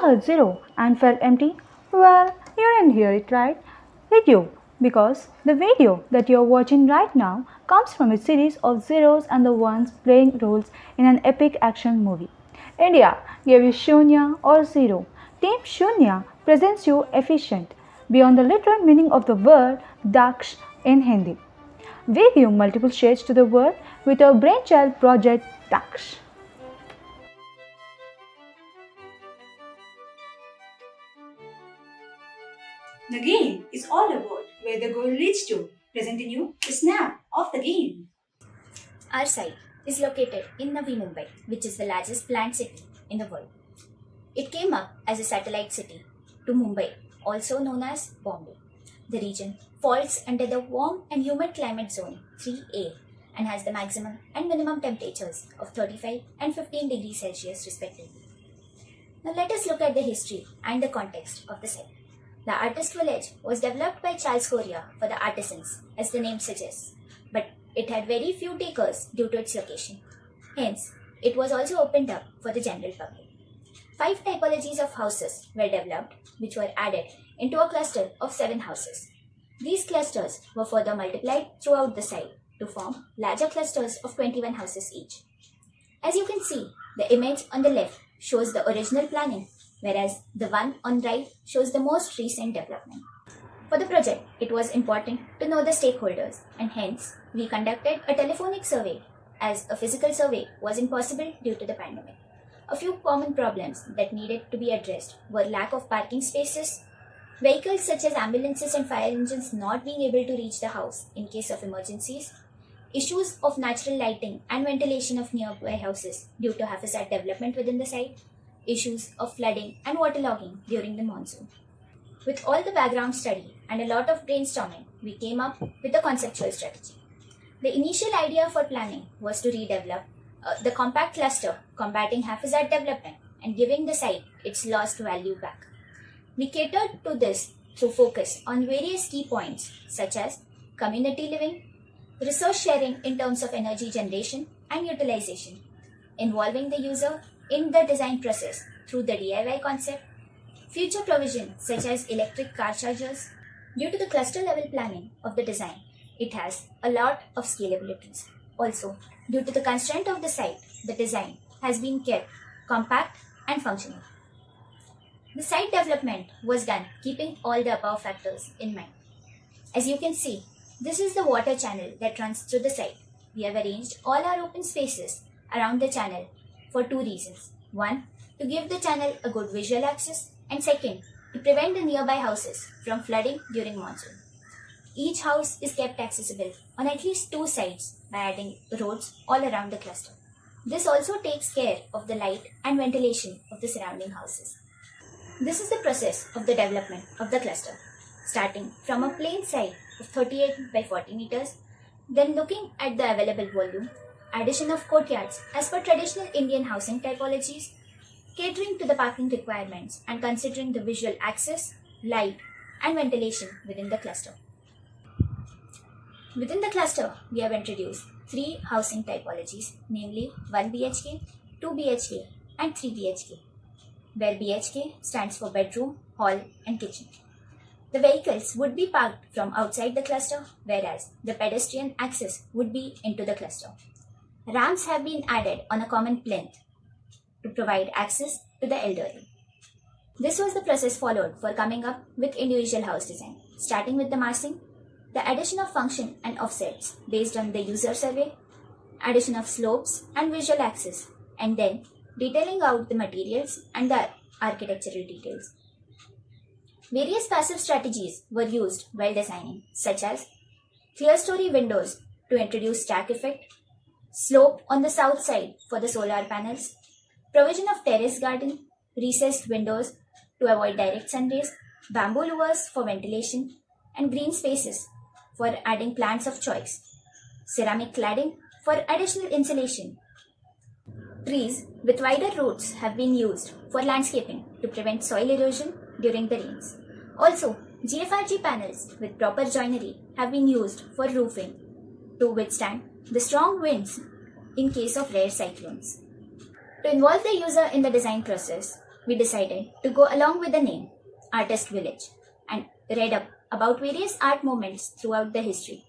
heard zero and felt empty? Well, you didn't hear it right. Did you? Because the video that you're watching right now comes from a series of zeros and the ones playing roles in an epic action movie. India gave you Shunya or zero. Team Shunya presents you efficient, beyond the literal meaning of the word Daksh in Hindi. We give multiple shades to the word with our brainchild project Daksh. The game is all about where the goal leads to, presenting you the snap of the game. Our site is located in Navi Mumbai, which is the largest planned city in the world. It came up as a satellite city to Mumbai, also known as Bombay. The region falls under the warm and humid climate zone 3A and has the maximum and minimum temperatures of 35 and 15 degrees Celsius respectively. Now let us look at the history and the context of the site. The artist village was developed by Charles Correa for the artisans, as the name suggests, but it had very few takers due to its location. Hence, it was also opened up for the general public. 5 typologies of houses were developed, which were added into a cluster of 7 houses. These clusters were further multiplied throughout the site to form larger clusters of 21 houses each. As you can see, the image on the left shows the original planning, whereas the one on right shows the most recent development. For the project, it was important to know the stakeholders, and hence we conducted a telephonic survey, as a physical survey was impossible due to the pandemic. A few common problems that needed to be addressed were lack of parking spaces, vehicles such as ambulances and fire engines not being able to reach the house in case of emergencies, issues of natural lighting and ventilation of nearby houses due to haphazard development within the site, issues of flooding and waterlogging during the monsoon. With all the background study and a lot of brainstorming, we came up with a conceptual strategy. The initial idea for planning was to redevelop the compact cluster, combating haphazard development and giving the site its lost value back. We catered to this through focus on various key points such as community living, resource sharing in terms of energy generation and utilization, involving the user in the design process through the DIY concept, future provision such as electric car chargers. Due to the cluster level planning of the design, it has a lot of scalabilities. Also, due to the constraint of the site, the design has been kept compact and functional. The site development was done keeping all the above factors in mind. As you can see, this is the water channel that runs through the site. We have arranged all our open spaces around the channel for 2 reasons. 1, to give the channel a good visual access, and 2, to prevent the nearby houses from flooding during monsoon. Each house is kept accessible on at least 2 sides by adding roads all around the cluster. This also takes care of the light and ventilation of the surrounding houses. This is the process of the development of the cluster, starting from a plain site of 38 by 40 meters, then looking at the available volume, addition of courtyards as per traditional Indian housing typologies, catering to the parking requirements and considering the visual access, light and ventilation within the cluster. Within the cluster, we have introduced 3 housing typologies, namely 1 BHK, 2 BHK and 3 BHK, where BHK stands for bedroom, hall and kitchen. The vehicles would be parked from outside the cluster, whereas the pedestrian access would be into the cluster. Ramps have been added on a common plinth to provide access to the elderly. This was the process followed for coming up with individual house design, starting with the massing, the addition of function and offsets based on the user survey, addition of slopes and visual access, and then detailing out the materials and the architectural details. Various passive strategies were used while designing, such as clear-story windows to introduce stack effect, slope on the south side for the solar panels, provision of terrace garden, recessed windows to avoid direct sun rays, bamboo louvers for ventilation, and green spaces for adding plants of choice, ceramic cladding for additional insulation. Trees with wider roots have been used for landscaping to prevent soil erosion during the rains. Also, GFRG panels with proper joinery have been used for roofing to withstand the strong winds in case of rare cyclones. To involve the user in the design process, we decided to go along with the name Artist Village and read up about various art movements throughout the history.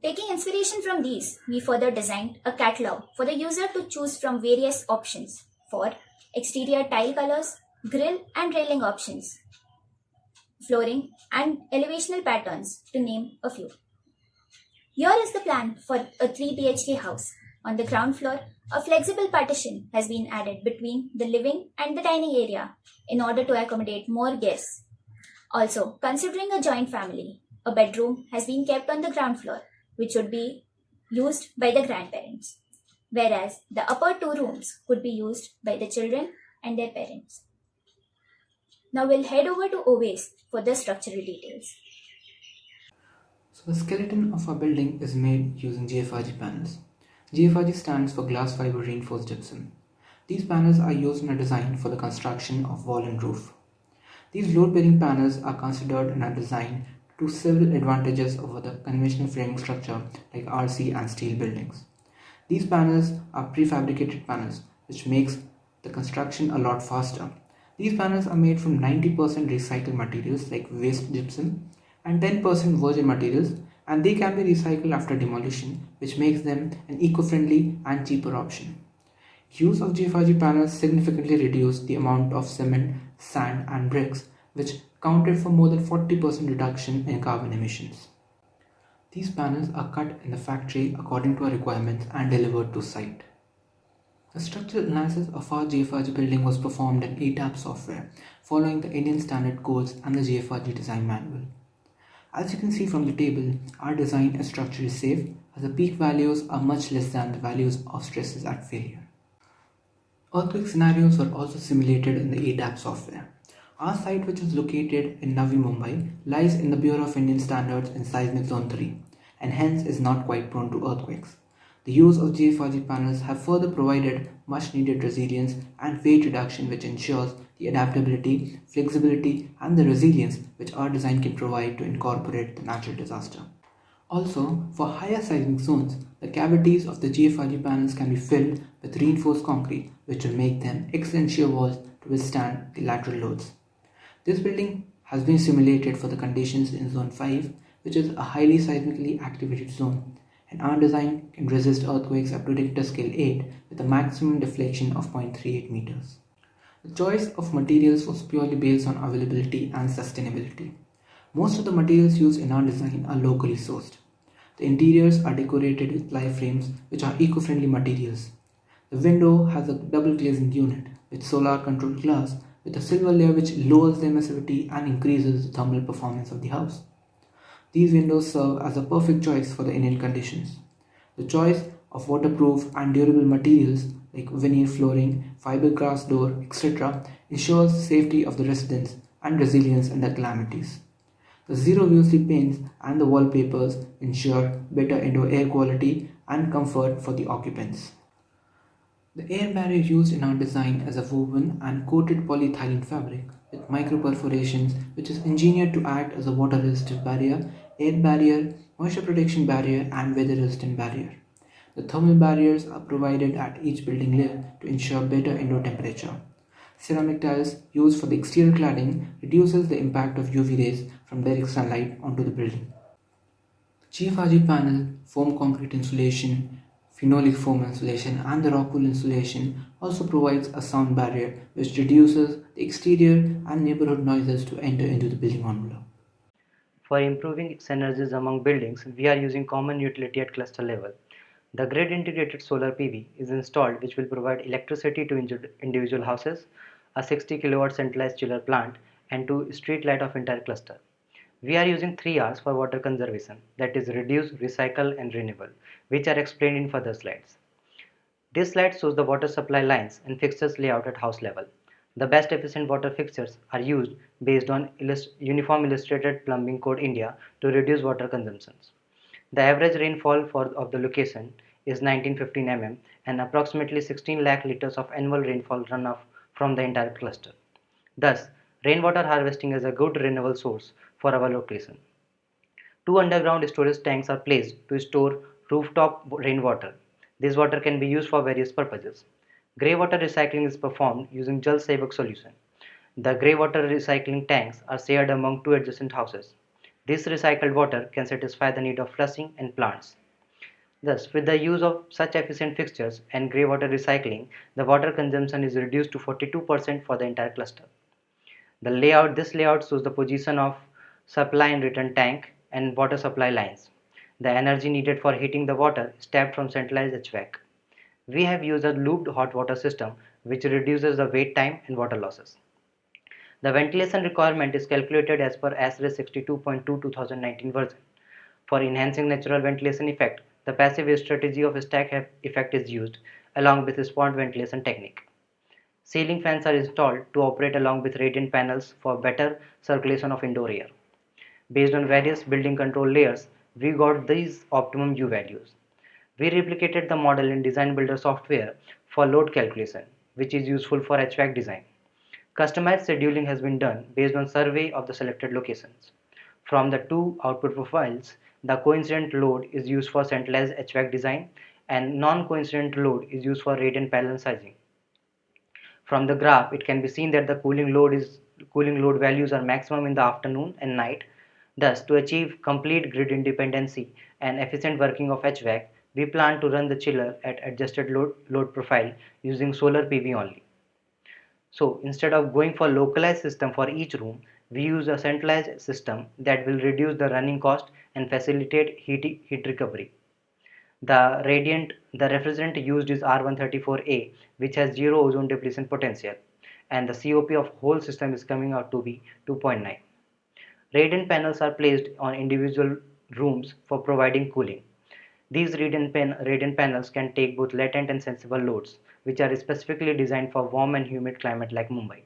Taking inspiration from these, we further designed a catalog for the user to choose from various options for exterior tile colors, grill and railing options, flooring, and elevational patterns, to name a few. Here is the plan for a 3 BHK house. On the ground floor, a flexible partition has been added between the living and the dining area in order to accommodate more guests. Also, considering a joint family, a bedroom has been kept on the ground floor, which would be used by the grandparents, whereas the upper two rooms could be used by the children and their parents. Now we'll head over to Oves for the structural details. So the skeleton of our building is made using GFRG panels. GFRG stands for glass fiber reinforced gypsum. These panels are used in a design for the construction of wall and roof. These load-bearing panels are considered in our design to several advantages over the conventional framing structure like RC and steel buildings. These panels are prefabricated panels, which makes the construction a lot faster. These panels are made from 90% recycled materials like waste gypsum and 10% virgin materials, and they can be recycled after demolition, which makes them an eco-friendly and cheaper option. Use of GFRG panels significantly reduced the amount of cement, sand and bricks, which accounted for more than 40% reduction in carbon emissions. These panels are cut in the factory according to our requirements and delivered to site. The structural analysis of our GFRG building was performed in ATAP software, following the Indian standard codes and the GFRG design manual. As you can see from the table, our design is structurally safe as the peak values are much less than the values of stresses at failure. Earthquake scenarios were also simulated in the ADAP software. Our site, which is located in Navi Mumbai, lies in the Bureau of Indian Standards in Seismic Zone 3 and hence is not quite prone to earthquakes. The use of GFRG panels have further provided much needed resilience and weight reduction, which ensures the adaptability, flexibility and the resilience which our design can provide to incorporate the natural disaster. Also, for higher seismic zones, the cavities of the GFRG panels can be filled with reinforced concrete, which will make them excellent shear walls to withstand the lateral loads. This building has been simulated for the conditions in Zone 5, which is a highly seismically activated zone, and our design can resist earthquakes up to Richter scale 8 with a maximum deflection of 0.38 meters. The choice of materials was purely based on availability and sustainability. Most of the materials used in our design are locally sourced. The interiors are decorated with ply frames, which are eco-friendly materials. The window has a double glazing unit with solar controlled glass with a silver layer which lowers the emissivity and increases the thermal performance of the house. These windows serve as a perfect choice for the Indian conditions. The choice of waterproof and durable materials like veneer flooring, fiberglass door, etc. ensures the safety of the residents and resilience in the calamities. The zero VOC paints and the wallpapers ensure better indoor air quality and comfort for the occupants. The air barrier used in our design is a woven and coated polyethylene fabric with micro perforations, which is engineered to act as a water resistive barrier, air barrier, moisture protection barrier and weather resistant barrier. The thermal barriers are provided at each building layer to ensure better indoor temperature. Ceramic tiles used for the exterior cladding reduces the impact of UV rays from direct sunlight onto the building. GFRG panel, foam concrete insulation, phenolic foam insulation and the rock wool insulation also provides a sound barrier which reduces the exterior and neighborhood noises to enter into the building envelope. For improving synergies among buildings, we are using common utility at cluster level. The grid integrated solar PV is installed, which will provide electricity to individual houses, a 60 kilowatt centralized chiller plant and to street light of entire cluster. We are using 3 R's for water conservation, that is reduce, recycle and renewable, which are explained in further slides. This slide shows the water supply lines and fixtures layout at house level. The best efficient water fixtures are used based on Uniform Illustrated Plumbing Code India to reduce water consumptions. The average rainfall of the location is 1915 mm and approximately 16 lakh liters of annual rainfall runoff from the entire cluster. Thus, rainwater harvesting is a good renewable source for our location. 2 underground storage tanks are placed to store rooftop rainwater. This water can be used for various purposes. Grey water recycling is performed using Jal Sevak solution. The grey water recycling tanks are shared among two adjacent houses. This recycled water can satisfy the need of flushing and plants. Thus, with the use of such efficient fixtures and grey water recycling, the water consumption is reduced to 42% for the entire cluster. This layout shows the position of supply and return tank and water supply lines. The energy needed for heating the water is tapped from centralized HVAC. We have used a looped hot water system which reduces the wait time and water losses. The ventilation requirement is calculated as per ASRE 62.2 2019 version. For enhancing natural ventilation effect, the passive strategy of stack effect is used along with spot ventilation technique. Ceiling fans are installed to operate along with radiant panels for better circulation of indoor air. Based on various building control layers, we got these optimum U values. We replicated the model in Design Builder software for load calculation, which is useful for HVAC design. Customized scheduling has been done based on survey of the selected locations. From the two output profiles, the coincident load is used for centralized HVAC design and non-coincident load is used for radiant panel sizing. From the graph, it can be seen that the cooling load values are maximum in the afternoon and night. Thus, to achieve complete grid independency and efficient working of HVAC, we plan to run the chiller at adjusted load profile using solar PV only. So instead of going for localized system for each room, we use a centralized system that will reduce the running cost and facilitate heat recovery. The refrigerant used is R134A, which has zero ozone depletion potential, and the COP of whole system is coming out to be 2.9. Radiant panels are placed on individual rooms for providing cooling. These radiant panels can take both latent and sensible loads, which are specifically designed for warm and humid climate like Mumbai.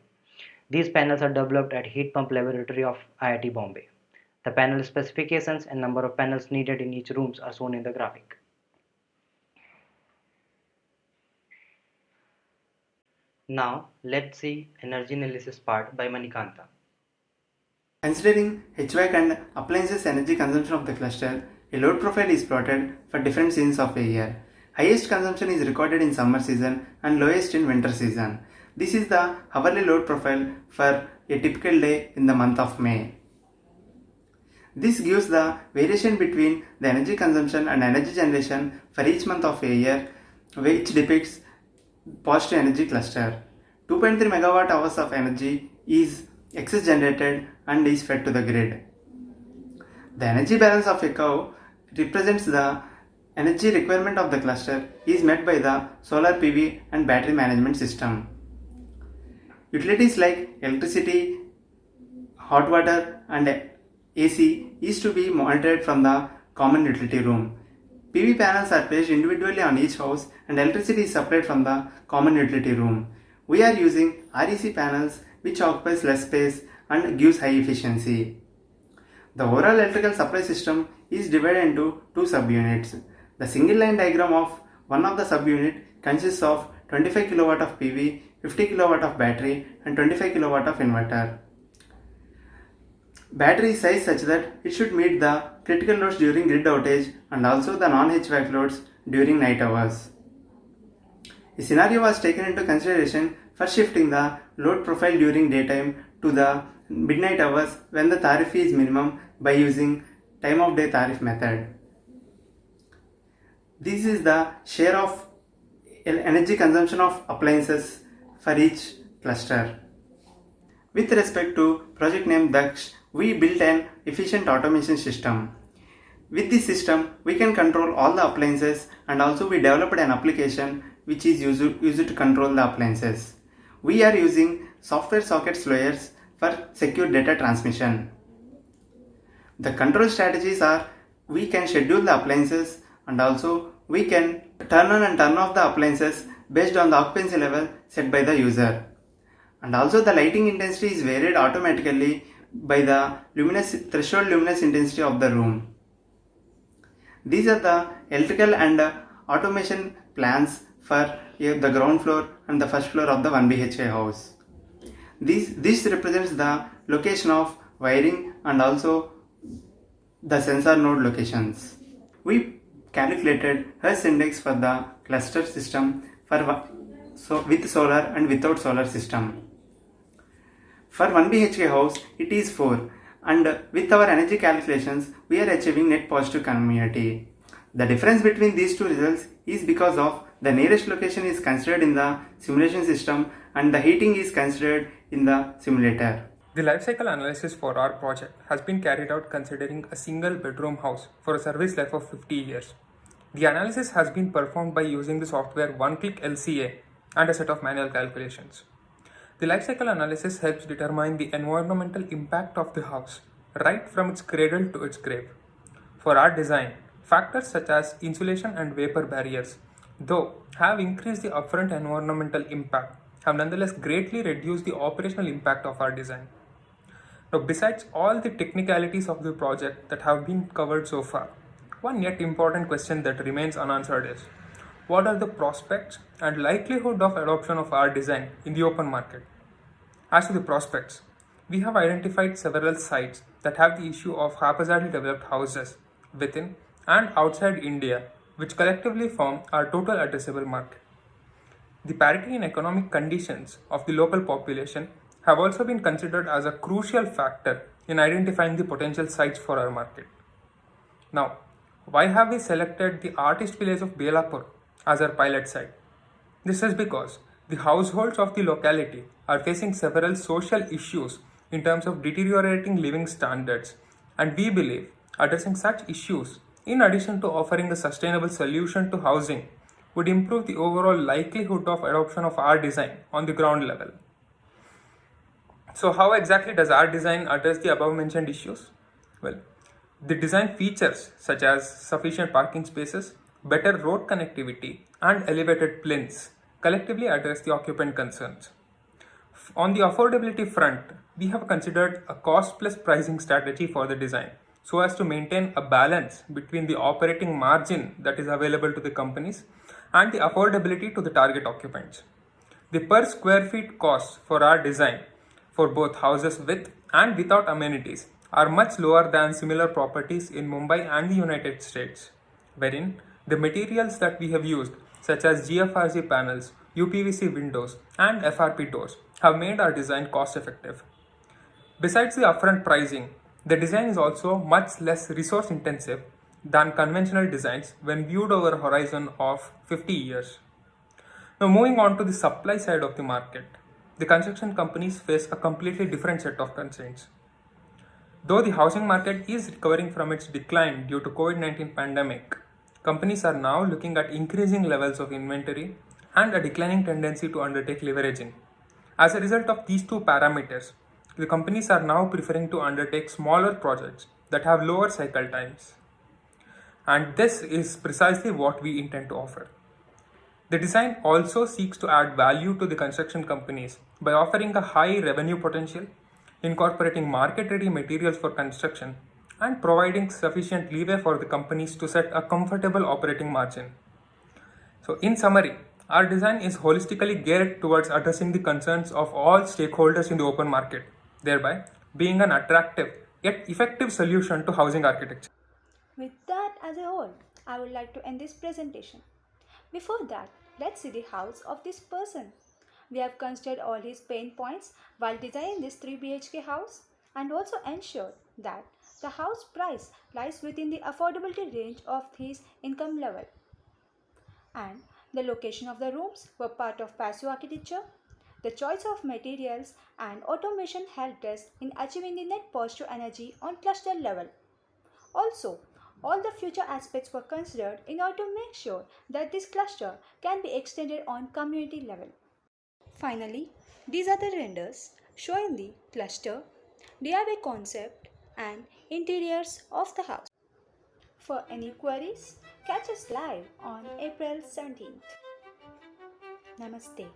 These panels are developed at Heat Pump Laboratory of IIT Bombay. The panel specifications and number of panels needed in each rooms are shown in the graphic. Now let's see energy analysis part by Manikanta. Considering HVAC and appliances energy consumption of the cluster, a load profile is plotted for different seasons of a year. Highest consumption is recorded in summer season and lowest in winter season. This is the hourly load profile for a typical day in the month of May. This gives the variation between the energy consumption and energy generation for each month of a year, which depicts positive energy cluster. 2.3 megawatt hours of energy is excess generated and is fed to the grid. The energy balance of a curve represents the energy requirement of the cluster is met by the solar PV and battery management system. Utilities like electricity, hot water and AC is to be monitored from the common utility room. PV panels are placed individually on each house and electricity is supplied from the common utility room. We are using REC panels which occupies less space and gives high efficiency. The overall electrical supply system is divided into two subunits. The single line diagram of one of the subunit consists of 25 kW of PV, 50 kW of battery and 25 kW of inverter. Battery is sized such that it should meet the critical loads during grid outage and also the non-HVAC loads during night hours. A scenario was taken into consideration for shifting the load profile during daytime to the midnight hours when the tariff fee is minimum by using time of day tariff method. This is the share of energy consumption of appliances for each cluster. With respect to project name Daksh, we built an efficient automation system. With this system, we can control all the appliances and also we developed an application which is used to control the appliances. We are using software sockets layers for secure data transmission. The control strategies are we can schedule the appliances and also we can turn on and turn off the appliances based on the occupancy level set by the user. And also the lighting intensity is varied automatically by the threshold luminous intensity of the room. These are the electrical and automation plans for the ground floor and the first floor of the 1 BHK house. This represents the location of wiring and also the sensor node locations. We calculated Hertz index for the cluster system for with solar and without solar system. For 1 BHK house, it is 4, and with our energy calculations, we are achieving net positive community. The difference between these two results is because of the nearest location is considered in the simulation system and the heating is considered in the simulator. The life cycle analysis for our project has been carried out considering a single bedroom house for a service life of 50 years. The analysis has been performed by using the software one-click LCA and a set of manual calculations. The life cycle analysis helps determine the environmental impact of the house right from its cradle to its grave. For our design, factors such as insulation and vapor barriers, though have increased the upfront environmental impact, have nonetheless greatly reduced the operational impact of our design. Now, besides all the technicalities of the project that have been covered so far, one yet important question that remains unanswered is, what are the prospects and likelihood of adoption of our design in the open market? As to the prospects, we have identified several sites that have the issue of haphazardly developed houses within and outside India, which collectively form our total addressable market. The parity in economic conditions of the local population have also been considered as a crucial factor in identifying the potential sites for our market. Now, why have we selected the artist village of Belapur as our pilot site? This is because the households of the locality are facing several social issues in terms of deteriorating living standards, and we believe addressing such issues, in addition to offering a sustainable solution to housing, would improve the overall likelihood of adoption of our design on the ground level. So how exactly does our design address the above mentioned issues? Well, the design features such as sufficient parking spaces, better road connectivity, and elevated plinths collectively address the occupant concerns. On the affordability front, we have considered a cost plus pricing strategy for the design so as to maintain a balance between the operating margin that is available to the companies and the affordability to the target occupants. The per square feet costs for our design for both houses with and without amenities are much lower than similar properties in Mumbai and the United States, wherein the materials that we have used, such as GFRG panels, UPVC windows, and FRP doors, have made our design cost effective. Besides the upfront pricing, the design is also much less resource intensive than conventional designs when viewed over a horizon of 50 years. Now, moving on to the supply side of the market, the construction companies face a completely different set of constraints. Though the housing market is recovering from its decline due to COVID-19 pandemic, companies are now looking at increasing levels of inventory and a declining tendency to undertake leveraging. As a result of these two parameters, the companies are now preferring to undertake smaller projects that have lower cycle times. And this is precisely what we intend to offer. The design also seeks to add value to the construction companies by offering a high revenue potential, incorporating market-ready materials for construction, and providing sufficient leeway for the companies to set a comfortable operating margin. So, in summary, our design is holistically geared towards addressing the concerns of all stakeholders in the open market, thereby being an attractive yet effective solution to housing architecture. With that as a whole, I would like to end this presentation. Before that, let's see the house of this person. We have considered all his pain points while designing this 3 BHK house and also ensured that the house price lies within the affordability range of his income level. And the location of the rooms were part of passive architecture. The choice of materials and automation helped us in achieving the net positive energy on cluster level. Also, all the future aspects were considered in order to make sure that this cluster can be extended on community level. Finally, these are the renders showing the cluster, DIY concept and interiors of the house. For any queries, catch us live on April 17th. Namaste.